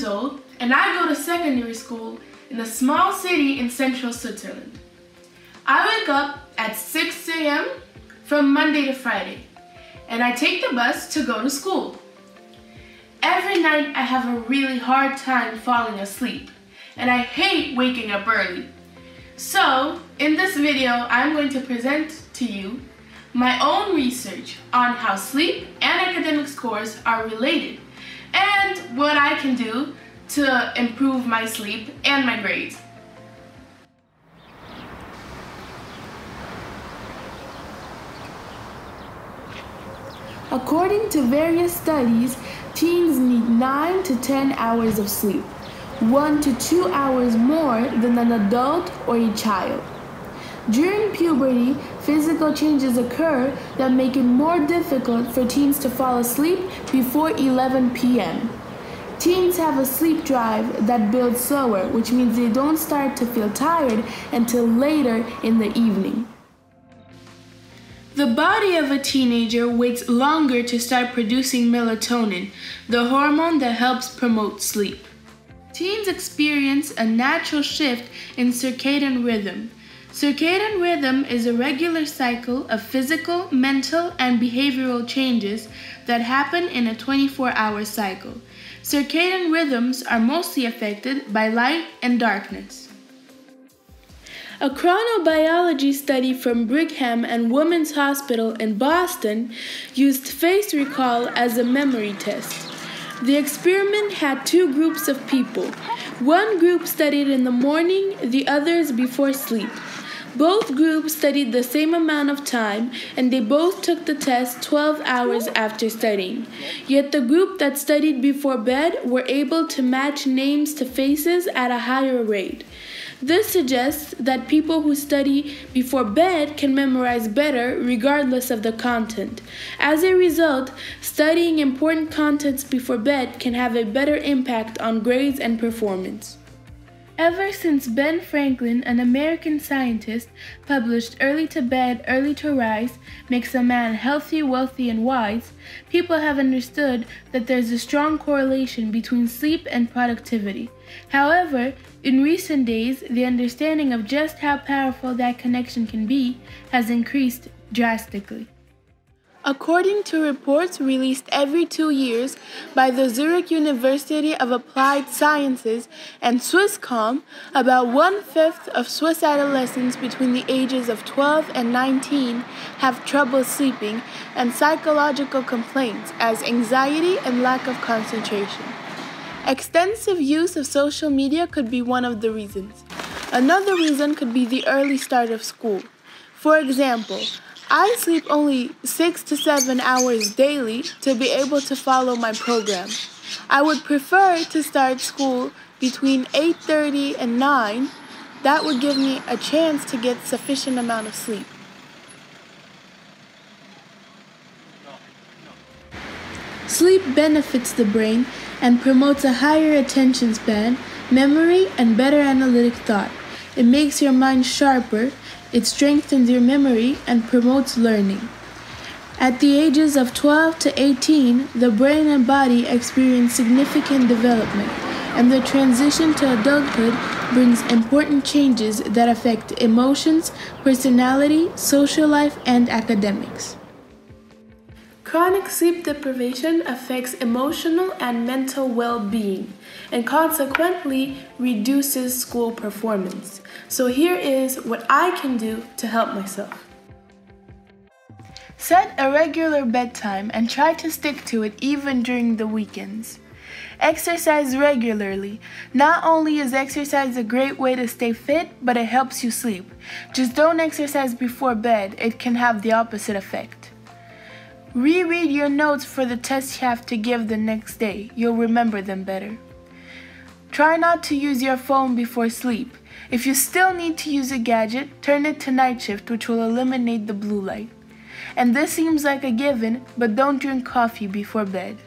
years old, and I go to secondary school in a small city in central Switzerland. I wake up at 6 a.m. from Monday to Friday, and I take the bus to go to school. Every night I have a really hard time falling asleep, and I hate waking up early. So, in this video, I'm going to present to you my own research on how sleep and academic scores are related, and what I can do to improve my sleep and my grades. According to various studies, teens need 9 to 10 hours of sleep, 1 to 2 hours more than an adult or a child. During puberty, physical changes occur that make it more difficult for teens to fall asleep before 11 p.m. Teens have a sleep drive that builds slower, which means they don't start to feel tired until later in the evening. The body of a teenager waits longer to start producing melatonin, the hormone that helps promote sleep. Teens experience a natural shift in circadian rhythm. Circadian rhythm is a regular cycle of physical, mental, and behavioral changes that happen in a 24-hour cycle. Circadian rhythms are mostly affected by light and darkness. A chronobiology study from Brigham and Women's Hospital in Boston used face recall as a memory test. The experiment had two groups of people. One group studied in the morning, the others before sleep. Both groups studied the same amount of time, and they both took the test 12 hours after studying. Yet the group that studied before bed were able to match names to faces at a higher rate. This suggests that people who study before bed can memorize better regardless of the content. As a result, studying important contents before bed can have a better impact on grades and performance. Ever since Ben Franklin, an American scientist, published Early to Bed, Early to Rise Makes a Man Healthy, Wealthy, and Wise, people have understood that there's a strong correlation between sleep and productivity. However, in recent days, the understanding of just how powerful that connection can be has increased drastically. According to reports released every 2 years by the Zurich University of Applied Sciences and Swisscom, about 1/5 of Swiss adolescents between the ages of 12 and 19 have trouble sleeping and psychological complaints as anxiety and lack of concentration. Extensive use of social media could be one of the reasons. Another reason could be the early start of school. For example, I sleep only 6 to 7 hours daily to be able to follow my program. I would prefer to start school between 8:30 and 9. That would give me a chance to get sufficient amount of sleep. Sleep benefits the brain and promotes a higher attention span, memory, and better analytic thought. It makes your mind sharper. It strengthens your memory and promotes learning. At the ages of 12 to 18, the brain and body experience significant development, and the transition to adulthood brings important changes that affect emotions, personality, social life, and academics. Chronic sleep deprivation affects emotional and mental well-being and consequently reduces school performance. So here is what I can do to help myself. Set a regular bedtime and try to stick to it even during the weekends. Exercise regularly. Not only is exercise a great way to stay fit, but it helps you sleep. Just don't exercise before bed. It can have the opposite effect. Reread your notes for the tests you have to give the next day. You'll remember them better. Try not to use your phone before sleep. If you still need to use a gadget, turn it to night shift, which will eliminate the blue light. And this seems like a given, but don't drink coffee before bed.